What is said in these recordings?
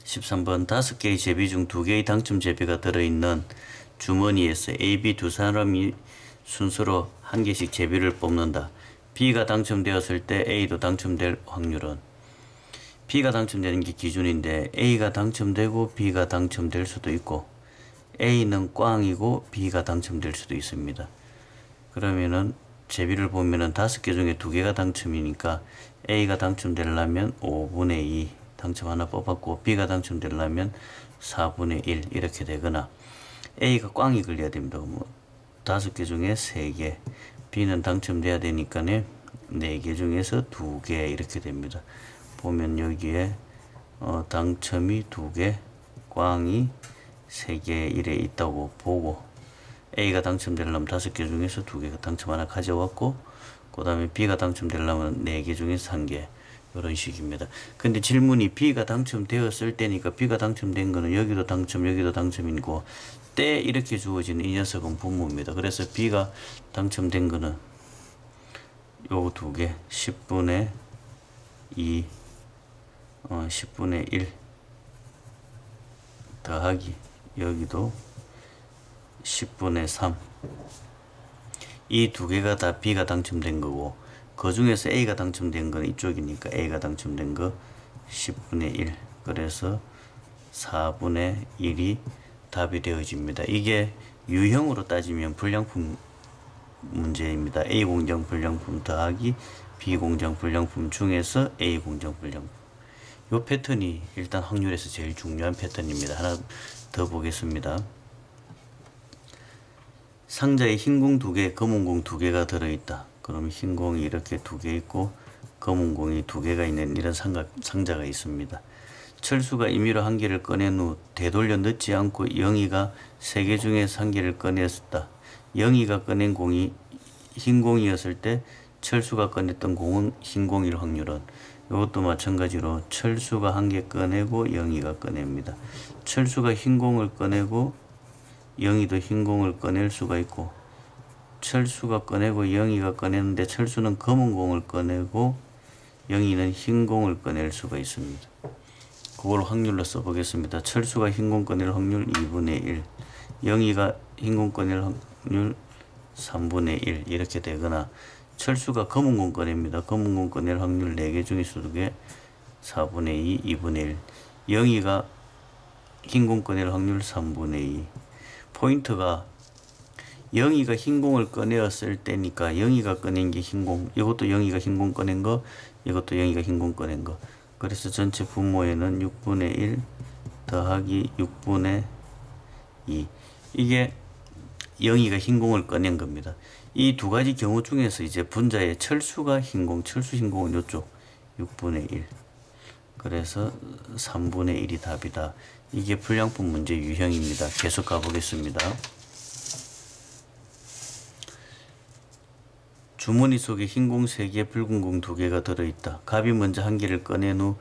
13번 5개의 제비 중 2개의 당첨 제비가 들어있는 주머니에서 A, B 두 사람이 순서로 한 개씩 제비를 뽑는다. B가 당첨되었을 때 A도 당첨될 확률은? B가 당첨되는 게 기준인데 A가 당첨되고 B가 당첨될 수도 있고 A는 꽝이고 B가 당첨될 수도 있습니다. 그러면은 제비를 보면은 5개 중에 2개가 당첨이니까 A가 당첨되려면 5분의 2 당첨 하나 뽑았고 B가 당첨되려면 4분의 1 이렇게 되거나 A가 꽝이 걸려야 됩니다. 5개 중에 3개, B는 당첨돼야 되니까 4개 중에서 2개 이렇게 됩니다. 보면 여기에 당첨이 2개, 꽝이 3개 이래 있다고 보고 A가 당첨되려면 5개 중에서 2개가 당첨 하나 가져왔고 그 다음에 B가 당첨되려면 4개 중에서 1개 이런 식입니다. 근데 질문이 B가 당첨되었을 때니까 B가 당첨된 거는 여기도 당첨 여기도 당첨이고 때 이렇게 주어지는 이 녀석은 분모입니다. 그래서 B가 당첨된 거는 요거 2개 10분의 2 10분의 1 더하기 여기도 10분의 3 이 2개가 다 B가 당첨된 거고 그 중에서 A가 당첨된 건 이쪽이니까 A가 당첨된 거 10분의 1 그래서 4분의 1이 답이 되어집니다. 이게 유형으로 따지면 불량품 문제입니다. A 공정 불량품 더하기 B 공정 불량품 중에서 A 공정 불량품. 이 패턴이 일단 확률에서 제일 중요한 패턴입니다. 하나 더 보겠습니다. 상자에 흰 공 2개, 검은 공 2개가 들어있다. 그럼 흰 공이 이렇게 2개 있고 검은 공이 2개가 있는 이런 상자가 있습니다. 철수가 임의로 1개를 꺼낸 후 되돌려 넣지 않고 영희가 3개 중에서 1개를 꺼냈다. 영희가 꺼낸 공이 흰 공이었을 때 철수가 꺼냈던 공은 흰 공일 확률은? 이것도 마찬가지로 철수가 1개 꺼내고 영희가 꺼냅니다. 철수가 흰 공을 꺼내고 영희도 흰 공을 꺼낼 수가 있고 철수가 꺼내고 영희가 꺼내는데 철수는 검은 공을 꺼내고 영희는 흰 공을 꺼낼 수가 있습니다. 그걸 확률로 써보겠습니다. 철수가 흰 공 꺼낼 확률 2분의 1 영희가 흰 공 꺼낼 확률 3분의 1 이렇게 되거나 철수가 검은 공 꺼냅니다. 검은 공 꺼낼 확률 4개 중에서 2개 4분의 2 2분의 1 영희가 흰 공 꺼낼 확률 3분의 2 포인트가 영희가 흰 공을 꺼내었을 때니까 영희가 꺼낸 게 흰 공 이것도 영희가 흰 공 꺼낸 거 이것도 영희가 흰 공 꺼낸 거 그래서 전체 분모에는 6분의 1 더하기 6분의 2 이게 영희가 흰 공을 꺼낸 겁니다. 이 두 가지 경우 중에서 이제 분자에 철수가 흰 공, 철수 흰 공은 이쪽 6분의 1 그래서 3분의 1이 답이다. 이게 불량품 문제 유형입니다. 계속 가보겠습니다. 주머니 속에 흰 공 3개, 붉은 공 2개가 들어있다. 갑이 먼저 1개를 꺼낸 후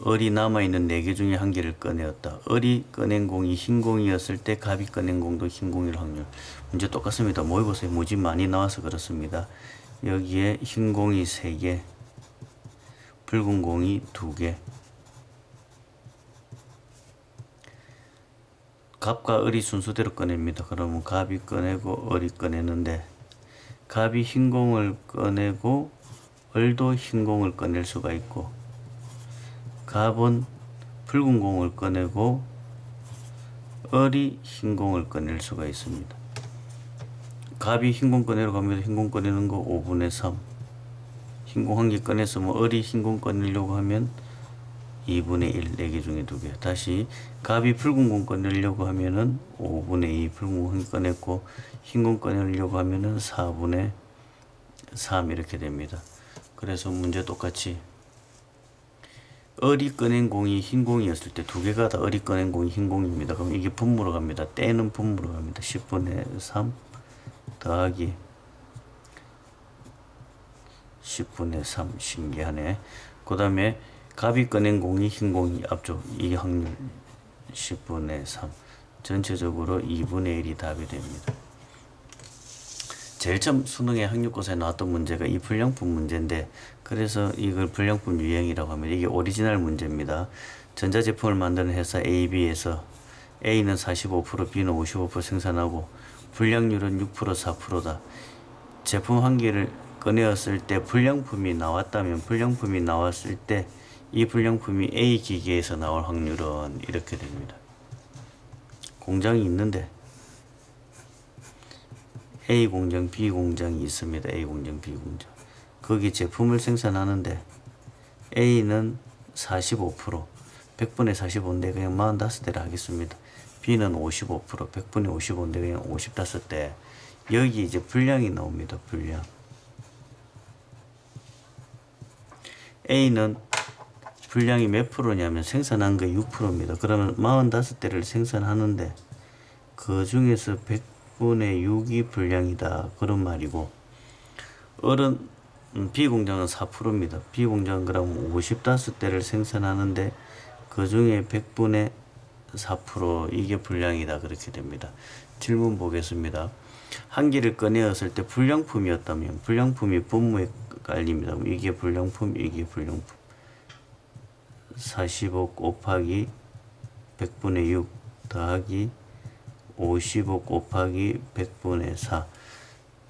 을이 남아있는 4개 중에 1개를 꺼내었다. 을이 꺼낸 공이 흰 공이었을 때 갑이 꺼낸 공도 흰 공일 확률. 문제 똑같습니다. 모의고사에 무지 많이 나와서 그렇습니다. 여기에 흰 공이 3개, 붉은 공이 2개. 갑과 을이 순서대로 꺼냅니다. 그러면 갑이 꺼내고 을이 꺼내는데 갑이 흰 공을 꺼내고 을도 흰 공을 꺼낼 수가 있고 갑은 붉은 공을 꺼내고 을이 흰 공을 꺼낼 수가 있습니다. 갑이 흰 공 꺼내러 가면 흰 공 꺼내는 거 5분의 3 흰 공 1개 꺼냈으면 을이 흰 공 꺼내려고 하면 2분의 1 4개 중에 2개 다시 갑이 붉은 공 꺼내려고 하면은 5분의 2 붉은 공 1개 꺼냈고 흰 공 꺼내려고 하면은 4분의 3 이렇게 됩니다. 그래서 문제 똑같이 을이 꺼낸 공이 흰 공이었을 때 2개가 다 을이 꺼낸 공이 흰 공입니다. 그럼 이게 분모로 갑니다. 때는 분모로 갑니다. 10분의 3 더하기 10분의 3 신기하네. 그 다음에 갑이 꺼낸 공이 흰 공이 앞쪽 이 확률 10분의 3 전체적으로 2분의 1이 답이 됩니다. 제일 처음 수능에 학력고사에 나왔던 문제가 이 불량품 문제인데 그래서 이걸 불량품 유형이라고 하면 이게 오리지널 문제입니다. 전자제품을 만드는 회사 AB에서 A는 45%, B는 55% 생산하고 불량률은 6%, 4%다. 제품 한 개를 꺼내었을 때 불량품이 나왔다면 불량품이 나왔을 때 이 불량품이 A 기계에서 나올 확률은 이렇게 됩니다. 공장이 있는데 A 공장, B 공장이 있습니다. A 공장, B 공장. 거기 제품을 생산하는데 A는 45%, 100분의 45인데 그냥 45대를 하겠습니다. B는 55%, 100분의 55인데 그냥 55대. 여기 이제 분량이 나옵니다. 분량. A는 분량이 몇 프로냐면 생산한 거 6%입니다. 그러면 45대를 생산하는데 그 중에서 100분의 6이 분량이다. 그런 말이고 B공장은 4%입니다. B공장은 그럼 55대를 생산하는데 그 중에 100분의 4% 이게 분량이다. 그렇게 됩니다. 질문 보겠습니다. 한 개를 꺼내었을 때 불량품이었다면 불량품이 분모에 깔립니다. 이게 불량품, 이게 불량품. 45 곱하기 100분의 6 더하기 55 곱하기 100분의 4.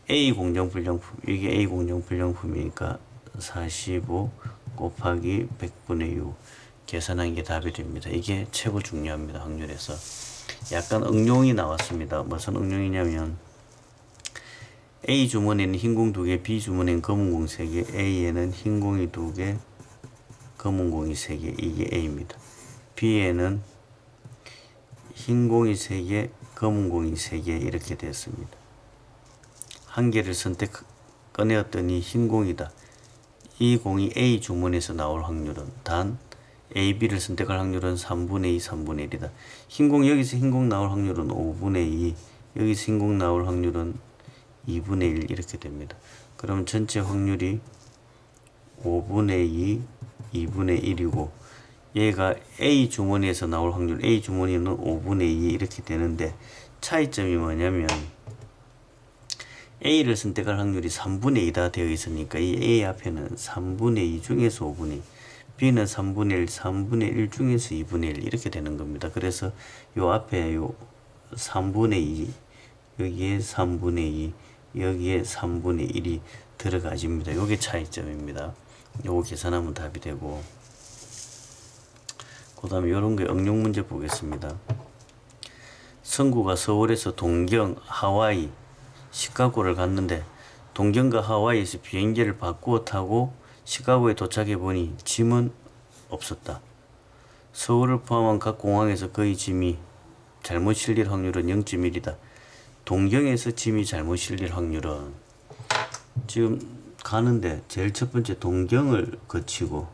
A 공정 불량품, 이게 A 공정 불량품이니까 45 곱하기 100분의 6 계산한 게 답이 됩니다. 이게 최고 중요합니다. 확률에서. 약간 응용이 나왔습니다. 무슨 응용이냐면 A 주머니에는 흰공 2개, B 주머니에는 검은공 3개, A에는 흰공이 2개, 검은공이 3개, 이게 A입니다. B에는 흰공이 3개, 검은공이 3개 이렇게 됐습니다. 한 개를 꺼내었더니 흰공이다. 이 공이 A 주머니에서 나올 확률은 단 A, B를 선택할 확률은 3분의 2, 3분의 1이다. 흰공 여기서 흰공 나올 확률은 5분의 2, 여기서 흰공 나올 확률은 2분의 1 이렇게 됩니다. 그럼 전체 확률이 5분의 2, 2분의 1이고 얘가 A 주머니에서 나올 확률 A 주머니는 5분의 2 이렇게 되는데 차이점이 뭐냐면 A를 선택할 확률이 3분의 2다 되어 있으니까 이 A 앞에는 3분의 2 중에서 5분의 2 B는 3분의 1, 3분의 1 중에서 2분의 1 이렇게 되는 겁니다. 그래서 요 앞에 요 3분의 2 여기에 3분의 2 여기에 3분의 1이 들어가집니다. 요게 차이점입니다. 요거 계산하면 답이 되고 그 다음에 요런 거 응용 문제 보겠습니다. 성구가 서울에서 동경, 하와이, 시카고를 갔는데 동경과 하와이에서 비행기를 바꾸어 타고 시카고에 도착해 보니 짐은 없었다. 서울을 포함한 각 공항에서 그의 짐이 잘못 실릴 확률은 0.1이다. 동경에서 짐이 잘못 실릴 확률은 지금 가는데 제일 첫 번째 동경을 거치고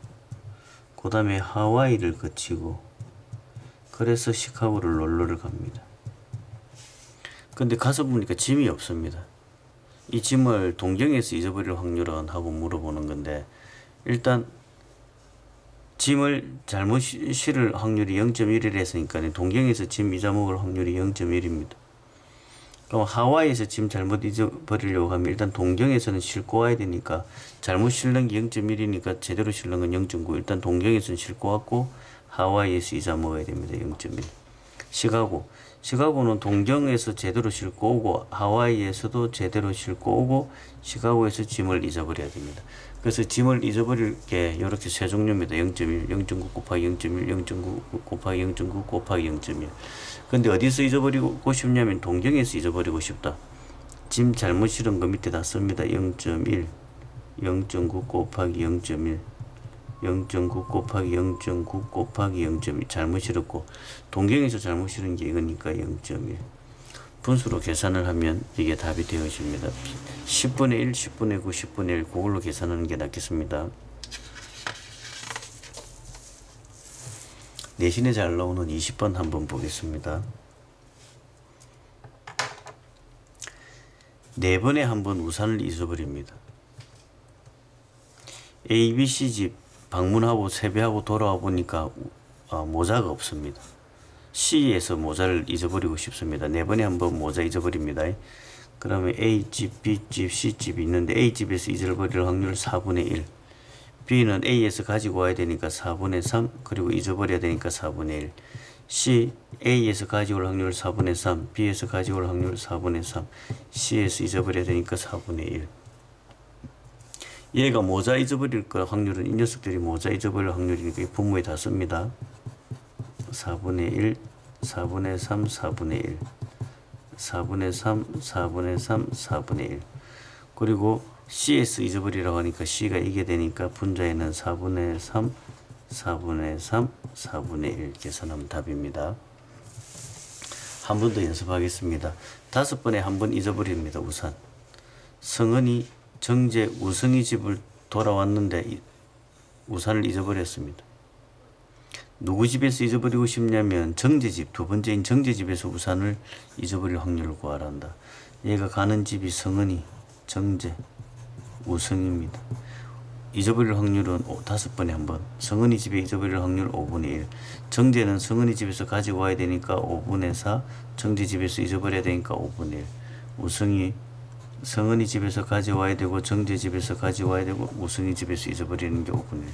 그 다음에 하와이를 거치고 그래서 시카고를 놀러를 갑니다. 근데 가서 보니까 짐이 없습니다. 이 짐을 동경에서 잊어버릴 확률은 하고 물어보는 건데 일단 짐을 잘못 실을 확률이 0.1이라 했으니까 동경에서 짐 잊어먹을 확률이 0.1입니다. 그럼 하와이에서 짐 잘못 잊어버리려고 하면 일단 동경에서는 싣고 와야 되니까 잘못 실는 게 0.1이니까 제대로 실는 건 0.9. 일단 동경에서는 싣고 왔고 하와이에서 잊어먹어야 됩니다. 0.1. 시카고는 동경에서 제대로 싣고 오고 하와이에서도 제대로 싣고 오고 시카고에서 짐을 잊어버려야 됩니다. 그래서 짐을 잊어버릴 게 이렇게 세 종류입니다. 0.1, 0.9 곱하기 0.1, 0.9 곱하기 0.9 곱하기 0.1. 근데 어디서 잊어버리고 싶냐면 동경에서 잊어버리고 싶다. 짐 잘못 실은 거 밑에 다 씁니다. 0.1, 0.9 곱하기 0.1, 0.9 곱하기 0.9 곱하기 0.1 잘못 실었고 동경에서 잘못 실은 게 이거니까 0.1 분수로 계산을 하면 이게 답이 되어집니다. 10분의 1, 10분의 9, 10분의 1 그걸로 계산하는 게 낫겠습니다. 내신에 잘 나오는 20번 한번 보겠습니다. 4번에 한번 우산을 잊어버립니다. A, B, C 집 방문하고 세배하고 돌아와 보니까 모자가 없습니다. C에서 모자를 잊어버리고 싶습니다. 4번에 한번 모자 잊어버립니다. 그러면 A집, B집, C집이 있는데 A집에서 잊어버릴 확률 4분의 1, B는 A에서 가지고 와야 되니까 4분의 3, 그리고 잊어버려야 되니까 4분의 1. C, A에서 가지고 올 확률 4분의 3, B에서 가지고 올 확률 4분의 3, C에서 잊어버려야 되니까 4분의 1. 얘가 모자 잊어버릴 거 확률은 이 녀석들이 모자 잊어버릴 확률이니까 이 분모에 다 씁니다. 4분의 1, 4분의 3, 4분의 1, 4분의 3, 4분의 3, 4분의 1. 그리고 C에서 잊어버리라고 하니까 C가 이게 되니까 분자에는 4분의 3, 4분의 3, 4분의 1 계산하면 답입니다. 한 번 더 연습하겠습니다. 5번에 한 번 잊어버립니다. 우산. 성은이 정재 우성이 집을 돌아왔는데 우산을 잊어버렸습니다. 누구 집에서 잊어버리고 싶냐면 정재 집, 두 번째인 정재 집에서 우산을 잊어버릴 확률을 구하라 한다. 얘가 가는 집이 성은이, 정재, 우성입니다. 잊어버릴 확률은 5번에 한 번. 성은이 집에 잊어버릴 확률 5분의 1. 정재는 성은이 집에서 가지고 와야 되니까 5분의 4. 정재 집에서 잊어버려야 되니까 5분의 1. 우성이 성은이 집에서 가져와야 되고 정재 집에서 가져와야 되고 우성이 집에서 잊어버리는 게 5분의 1.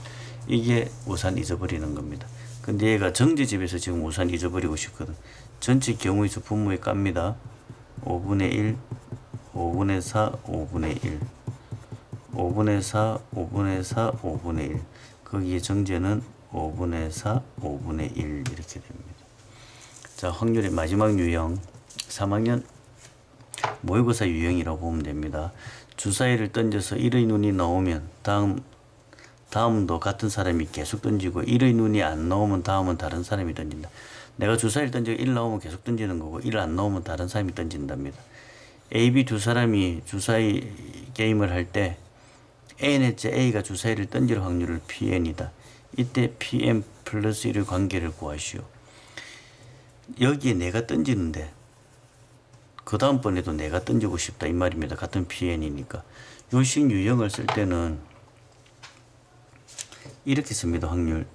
이게 우산 잊어버리는 겁니다. 근데 얘가 정재 집에서 지금 우산 잊어버리고 싶거든. 전체 경우에서 분모에 깝니다. 5분의 1, 5분의 4, 5분의 1. 5분의 4, 5분의 4, 5분의 1. 거기에 정제는 5분의 4, 5분의 1 이렇게 됩니다. 자, 확률의 마지막 유형 3학년 모의고사 유형이라고 보면 됩니다. 주사위를 던져서 1의 눈이 나오면 다음도 같은 사람이 계속 던지고 1의 눈이 안 나오면 다음은 다른 사람이 던진다. 내가 주사위를 던지고 1 나오면 계속 던지는 거고 1 안 나오면 다른 사람이 던진답니다. A, B 두 사람이 주사위 게임을 할 때 N째 A가 주사위를 던질 확률을 Pn이다. 이때 Pn 플러스 1의 관계를 구하시오. 여기에 내가 던지는데 그 다음번에도 내가 던지고 싶다 이 말입니다. 같은 Pn이니까. 요식 유형을 쓸 때는 이렇게 씁니다. 확률.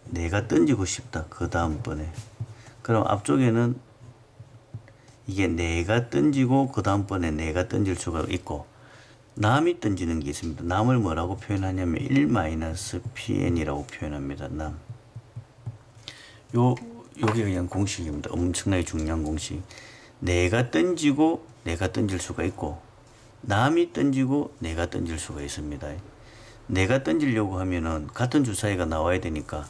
내가 던지고 싶다. 그 다음번에. 그럼 앞쪽에는 이게 내가 던지고 그 다음번에 내가 던질 수가 있고 남이 던지는 게 있습니다. 남을 뭐라고 표현하냐면 1-PN이라고 표현합니다. 남. 요게 그냥 공식입니다. 엄청나게 중요한 공식. 내가 던지고 내가 던질 수가 있고 남이 던지고 내가 던질 수가 있습니다. 내가 던지려고 하면은 같은 주사위가 나와야 되니까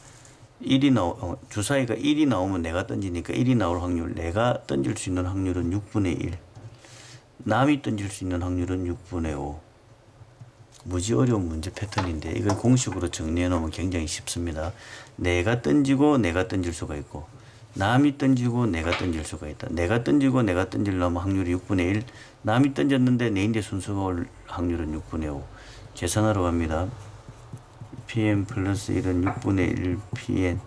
주사위가 1이 나오면 내가 던지니까 1이 나올 확률, 내가 던질 수 있는 확률은 6분의 1. 남이 던질 수 있는 확률은 6분의 5. 무지 어려운 문제 패턴인데 이걸 공식으로 정리해 놓으면 굉장히 쉽습니다. 내가 던지고 내가 던질 수가 있고 남이 던지고 내가 던질 수가 있다. 내가 던지고 내가 던지려면 확률이 6분의 1. 남이 던졌는데 내인데 순서가 올 확률은 6분의 5. 계산하러 갑니다. Pn 플러스 1은 6분의 1 Pn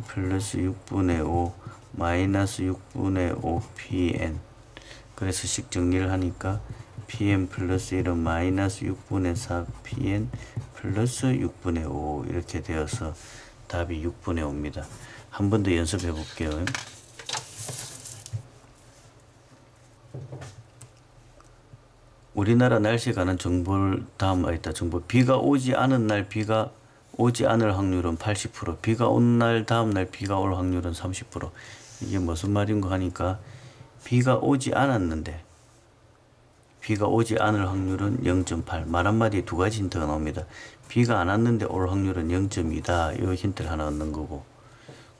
플러스 6분의 5 마이너스 6분의 5 Pn. 그래서 식 정리를 하니까 Pn 플러스 1은 마이너스 6분의 4 Pn 플러스 6분의 5 이렇게 되어서 답이 6분의 5입니다. 한 번 더 연습해 볼게요. 우리나라 날씨에 관한 정보를 다음 있다. 정보. 비가 오지 않은 날 비가 오지 않을 확률은 80%. 비가 온 날 다음 날 비가 올 확률은 30%. 이게 무슨 말인가 하니까 비가 오지 않았는데 비가 오지 않을 확률은 0.8. 말 한마디에 두 가지 힌트가 나옵니다. 비가 안 왔는데 올 확률은 0.2다. 이 힌트를 하나 얻는 거고.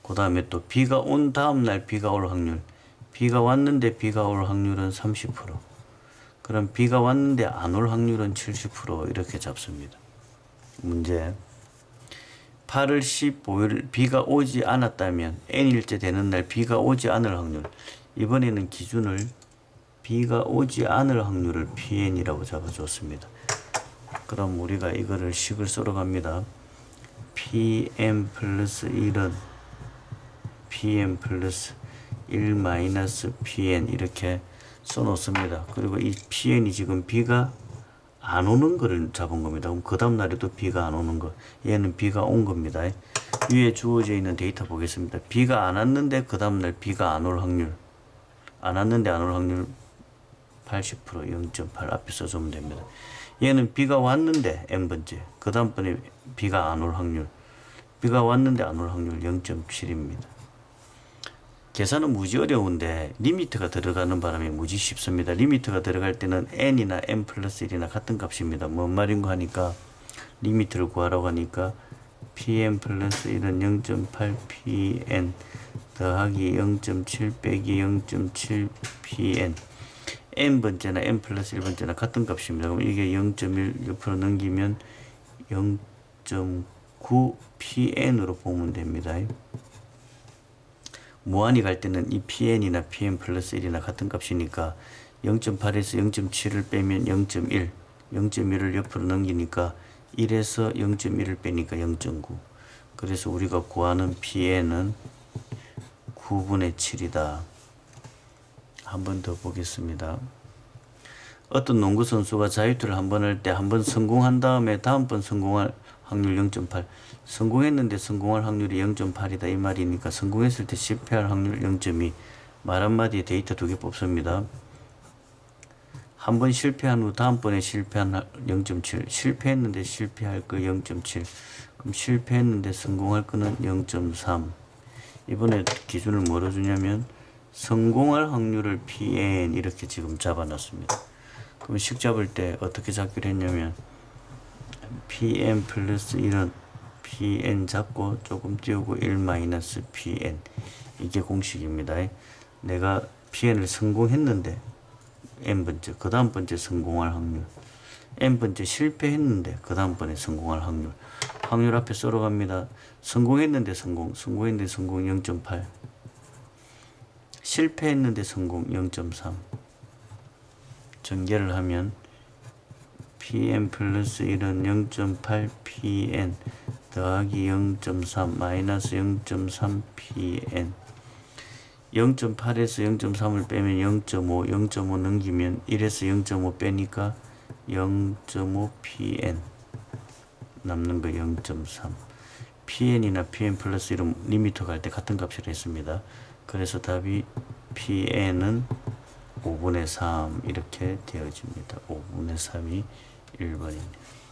그 다음에 또 비가 온 다음 날 비가 올 확률. 비가 왔는데 비가 올 확률은 30%. 그럼 비가 왔는데 안 올 확률은 70% 이렇게 잡습니다. 문제. 8월 15일 비가 오지 않았다면 N일째 되는 날 비가 오지 않을 확률. 이번에는 기준을 비가 오지 않을 확률을 Pn이라고 잡아줬습니다. 그럼 우리가 이거를 식을 썰어 갑니다. Pn 플러스 1은 Pn 플러스 1 마이너스 Pn 이렇게 써놓습니다. 그리고 이 Pn이 지금 비가 안 오는 거를 잡은 겁니다. 그럼 그 다음 날에도 비가 안 오는 거. 얘는 비가 온 겁니다. 위에 주어져 있는 데이터 보겠습니다. 비가 안 왔는데 그 다음 날 비가 안 올 확률. 안 왔는데 안 올 확률 80% 0.8 앞에 써주면 됩니다. 얘는 B가 왔는데 n번째, 그 다음번에 B가 안 올 확률, B가 왔는데 안 올 확률 0.7입니다. 계산은 무지 어려운데 리미트가 들어가는 바람에 무지 쉽습니다. 리미트가 들어갈 때는 n이나 n 플러스 1이나 같은 값입니다. 뭔 말인가 하니까 리미트를 구하라고 하니까 pn 플러스 1은 0.8pn 더하기 0.7 빼기 0.7 pn n번째나 n 플러스 1번째나 같은 값입니다. 그럼 이게 0.1 옆으로 넘기면 0.9 pn으로 보면 됩니다. 무한히 갈 때는 이 pn이나 pn 플러스 1이나 같은 값이니까 0.8에서 0.7을 빼면 0.1, 0.1을 옆으로 넘기니까 1에서 0.1을 빼니까 0.9. 그래서 우리가 구하는 pn은 9분의 7이다. 한 번 더 보겠습니다. 어떤 농구 선수가 자유투를 한 번 할 때 한 번 성공한 다음에 다음번 성공할 확률 0.8, 성공했는데 성공할 확률이 0.8이다 이 말이니까 성공했을 때 실패할 확률 0.2. 말 한마디에 데이터 2개 뽑습니다. 한 번 실패한 후 다음번에 실패한 0.7, 실패했는데 실패할 거 0.7, 그럼 실패했는데 성공할 거는 0.3. 이번에 기준을 뭐로 주냐면 성공할 확률을 pn 이렇게 지금 잡아놨습니다. 그럼 식 잡을 때 어떻게 잡기로 했냐면 pn 플러스 1은 pn 잡고 조금 띄우고 1 마이너스 pn, 이게 공식입니다. 내가 pn을 성공했는데 n번째, 그 다음번째 성공할 확률, n번째 실패했는데 그 다음번에 성공할 확률, 확률 앞에 썰어갑니다. 성공했는데 성공, 성공했는데 성공 0.8, 실패했는데 성공 0.3. 전개를 하면 pn 플러스 1은 0.8 pn 더하기 0.3 마이너스 0.3 pn, 0.8에서 0.3을 빼면 0.5, 0.5 넘기면 1에서 0.5 빼니까 0.5 pn 남는 거 0.3. pn이나 pn 플러스 1은 리미터 갈 때 같은 값이라 했습니다. 그래서 답이 pn은 5분의 3 이렇게 되어집니다. 5분의 3이 1번입니다.